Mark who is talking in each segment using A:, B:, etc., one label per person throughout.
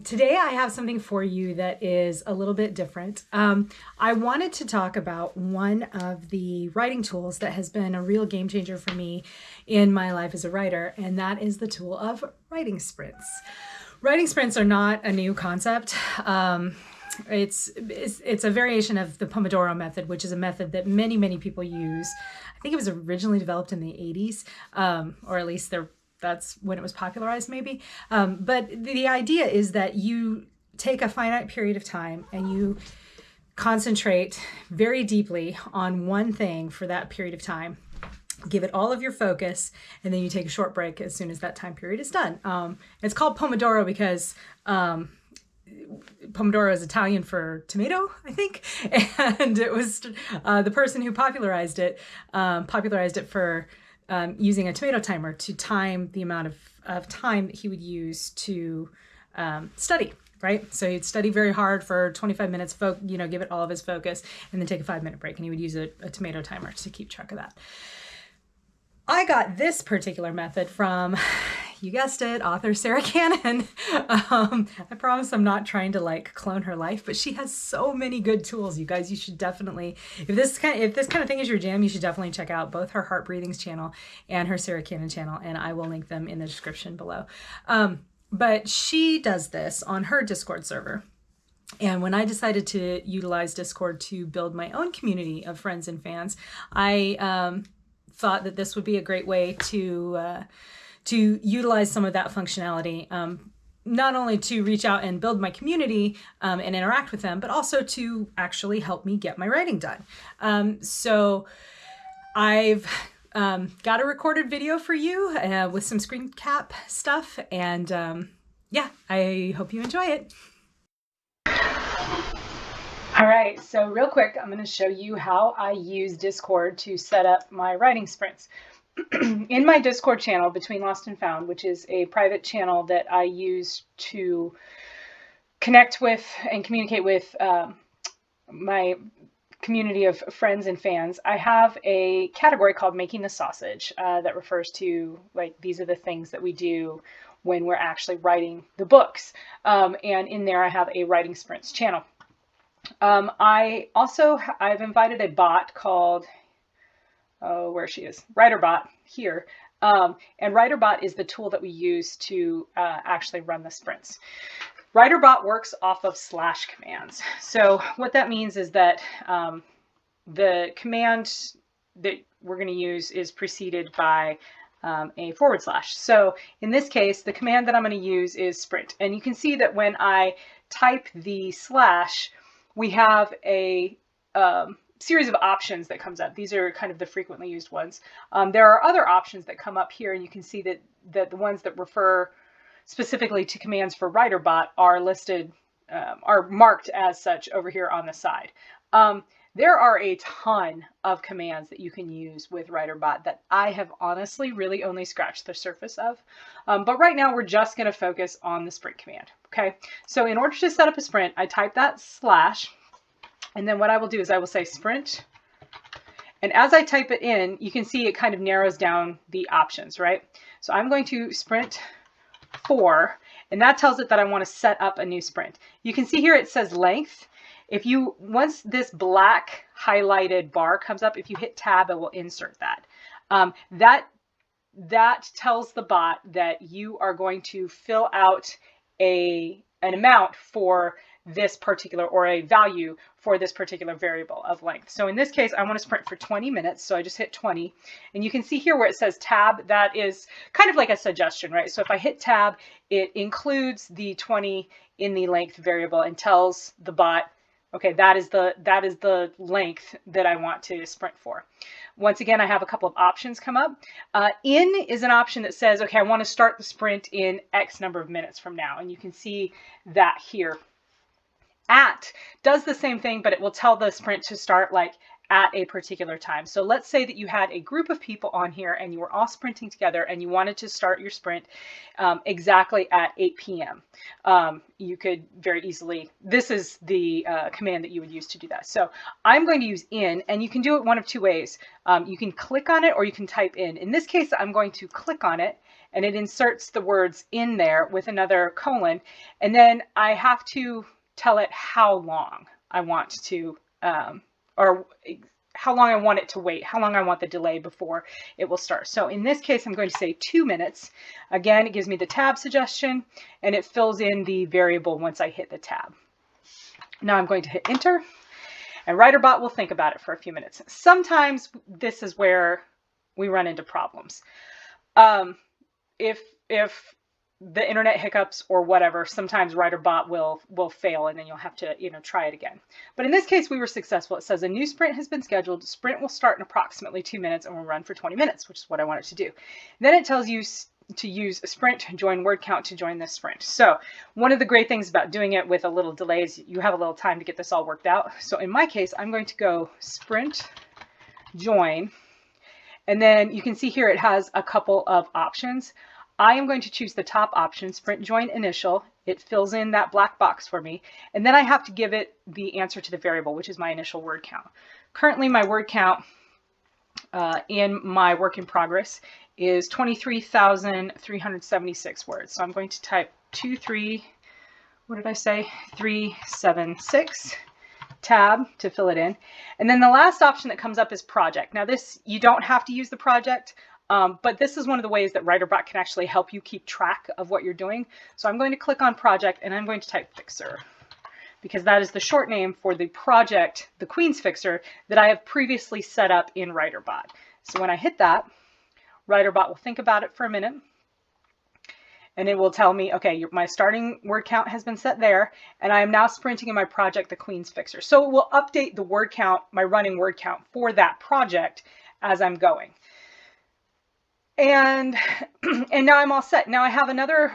A: Today I have something for you that is a little bit different. I wanted to talk about one of the writing tools that has been a real game changer for me in my life as a writer, and that is the tool of writing sprints. Writing sprints are not a new concept. It's a variation of the Pomordoro Method, which is a method that many people use. I think it was originally developed in the 80s, or at least that's when it was popularized maybe. But the idea is that you take a finite period of time and you concentrate very deeply on one thing for that period of time. Give it all of your focus, and then you take a short break as soon as that time period is done. It's called Pomodoro because Pomodoro is Italian for tomato, I think, and it was the person who popularized it for using a tomato timer to time the amount of time that he would use to study. Right? So he'd study very hard for 25 minutes, give it all of his focus, and then take a 5-minute break, and he would use a tomato timer to keep track of that. I got this particular method from, you guessed it, author Sarra Cannon. I promise I'm not trying to clone her life, but she has so many good tools. You guys, you should definitely, if this kind of thing is your jam, you should definitely check out both her Heart Breathings channel and her Sarra Cannon channel, and I will link them in the description below. But she does this on her Discord server. And when I decided to utilize Discord to build my own community of friends and fans, I thought that this would be a great way to utilize some of that functionality, not only to reach out and build my community and interact with them, but also to actually help me get my writing done. So I've got a recorded video for you with some screen cap stuff, and yeah, I hope you enjoy it. All right, so real quick, I'm going to show you how I use Discord to set up my writing sprints. In my Discord channel, Between Lost and Found, which is a private channel that I use to connect with and communicate with my community of friends and fans, I have a category called Making the Sausage that refers to, these are the things that we do when we're actually writing the books. And in there I have a writing sprints channel. I've invited a bot called, where she is, WriterBot here. And WriterBot is the tool that we use to actually run the sprints. WriterBot works off of / commands. So what that means is that the command that we're going to use is preceded by a /. So in this case, the command that I'm going to use is sprint. And you can see that when I type the /, we have a series of options that comes up. These are kind of the frequently used ones. There are other options that come up here, and you can see that the ones that refer specifically to commands for WriterBot are listed, are marked as such over here on the side. There are a ton of commands that you can use with WriterBot that I have honestly really only scratched the surface of. But right now we're just going to focus on the sprint command. Okay, so in order to set up a sprint, I type that /, and then what I will do is I will say sprint. And as I type it in, you can see it kind of narrows down the options, right? So I'm going to sprint 4, and that tells it that I want to set up a new sprint. You can see here it says length. Once this black highlighted bar comes up, if you hit tab, it will insert that. That tells the bot that you are going to fill out an amount for this particular, or a value for this particular variable of length. So in this case, I want to sprint for 20 minutes. So I just hit 20, and you can see here where it says tab, that is kind of like a suggestion, right? So if I hit tab, it includes the 20 in the length variable and tells the bot, okay, that is the length that I want to sprint for. Once again, I have a couple of options come up. In is an option that says, okay, I want to start the sprint in X number of minutes from now. And you can see that here. At does the same thing, but it will tell the sprint to start at a particular time. So let's say that you had a group of people on here and you were all sprinting together and you wanted to start your sprint exactly at 8 p.m. You could very easily, this is the command that you would use to do that. So I'm going to use in, and you can do it one of two ways. You can click on it or you can type in. In this case, I'm going to click on it, and it inserts the words in there with another colon, and then I have to tell it how long I want to or how long I want it to wait, how long I want the delay before it will start. So in this case, I'm going to say 2 minutes. Again, it gives me the tab suggestion, and it fills in the variable once I hit the tab. Now I'm going to hit enter, and WriterBot will think about it for a few minutes. Sometimes this is where we run into problems. If the internet hiccups or whatever, sometimes WriterBot will fail, and then you'll have to, try it again. But in this case, we were successful. It says a new sprint has been scheduled. Sprint will start in approximately 2 minutes and will run for 20 minutes, which is what I want it to do. Then it tells you to use sprint join word count to join this sprint. So one of the great things about doing it with a little delay is you have a little time to get this all worked out. So in my case, I'm going to go sprint join, and then you can see here it has a couple of options. I am going to choose the top option, sprint join initial. It fills in that black box for me. And then I have to give it the answer to the variable, which is my initial word count. Currently, my word count in my work in progress is 23,376 words. So I'm going to type 376 tab to fill it in. And then the last option that comes up is project. Now this, you don't have to use the project. But this is one of the ways that WriterBot can actually help you keep track of what you're doing. So I'm going to click on project, and I'm going to type fixer, because that is the short name for the project, the Queen's Fixer, that I have previously set up in WriterBot. So when I hit that, WriterBot will think about it for a minute, and it will tell me, okay, my starting word count has been set there, and I am now sprinting in my project, the Queen's Fixer. So it will update the word count, my running word count for that project as I'm going. And now I'm all set. Now I have another,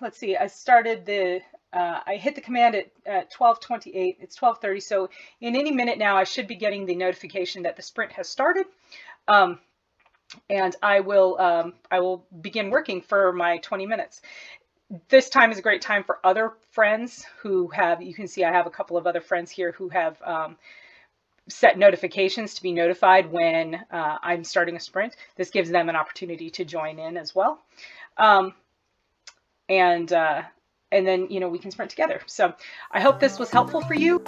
A: let's see, I started I hit the command at 12:28, it's 12:30. So in any minute now, I should be getting the notification that the sprint has started. And I will begin working for my 20 minutes. This time is a great time for other friends who have, you can see I have a couple of other friends here who have, set notifications to be notified when I'm starting a sprint. This gives them an opportunity to join in as well. And then, we can sprint together. So I hope this was helpful for you.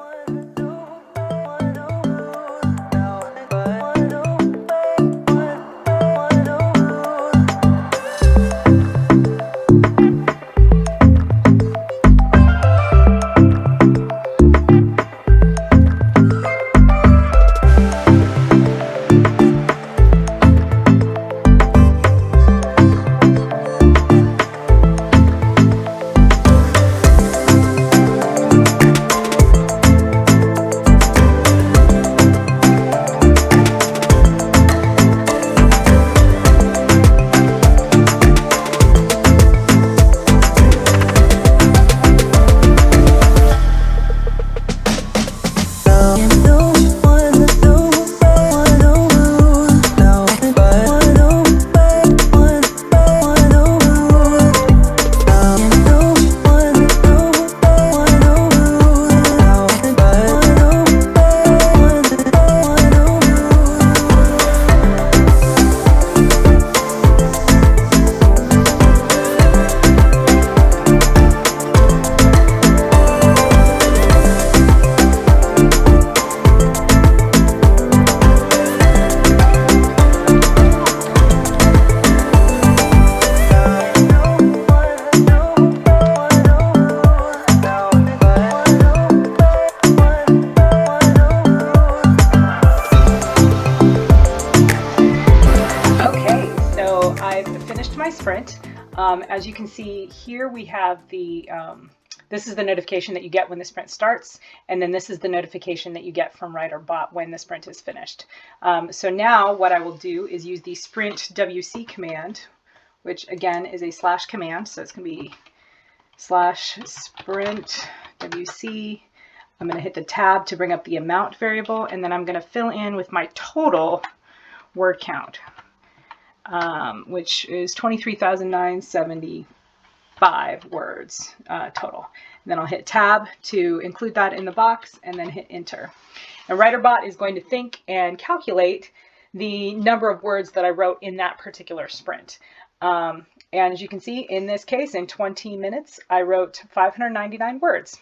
A: Sprint. As you can see here, we have the, this is the notification that you get when the sprint starts, and then this is the notification that you get from WriterBot when the sprint is finished. So now what I will do is use the sprint WC command, which again is a slash command, so it's going to be slash sprint WC. I'm going to hit the tab to bring up the amount variable, and then I'm going to fill in with my total word count, which is 23,975 words total. And then I'll hit tab to include that in the box, and then hit enter. And WriterBot is going to think and calculate the number of words that I wrote in that particular sprint. And as you can see, in this case, in 20 minutes, I wrote 599 words.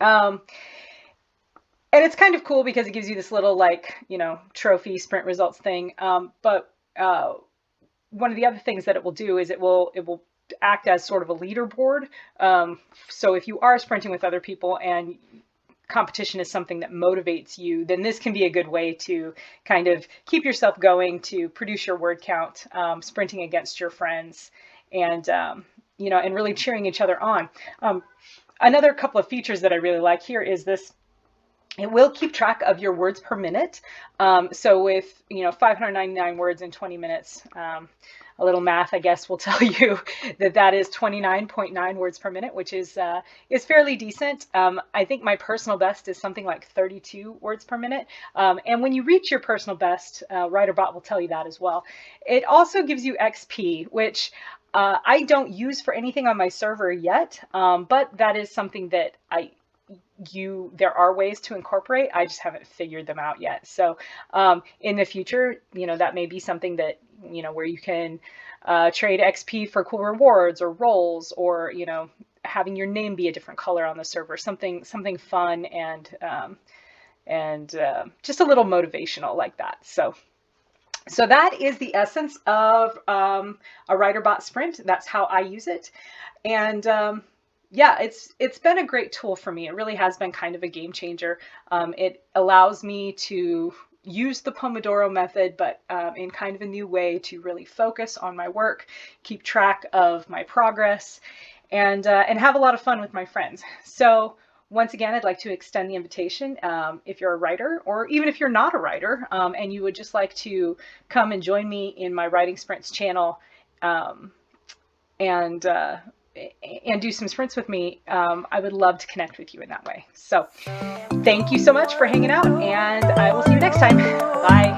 A: And it's kind of cool because it gives you this little, like, you know, trophy sprint results thing. But one of the other things that it will do is it will act as sort of a leaderboard. So if you are sprinting with other people and competition is something that motivates you, then this can be a good way to kind of keep yourself going, to produce your word count, sprinting against your friends, and you know, and really cheering each other on. Another couple of features that I really like here is this. It will keep track of your words per minute. So with, you know, 599 words in 20 minutes, a little math, I guess, will tell you that that is 29.9 words per minute, which is fairly decent. I think my personal best is something like 32 words per minute. And when you reach your personal best, WriterBot will tell you that as well. It also gives you XP, which I don't use for anything on my server yet, but that is something that there are ways to incorporate. I just haven't figured them out yet. So in the future, you know, that may be something that, you know, where you can trade XP for cool rewards or roles, or, you know, having your name be a different color on the server, something fun and just a little motivational like that. So that is the essence of a WriterBot sprint. That's how I use it. And yeah, it's been a great tool for me. It really has been kind of a game changer. It allows me to use the Pomodoro method, but in kind of a new way, to really focus on my work, keep track of my progress, and have a lot of fun with my friends. So once again, I'd like to extend the invitation. If you're a writer, or even if you're not a writer, and you would just like to come and join me in my Writing Sprints channel, and do some sprints with me, I would love to connect with you in that way. So thank you so much for hanging out, and I will see you next time. Bye.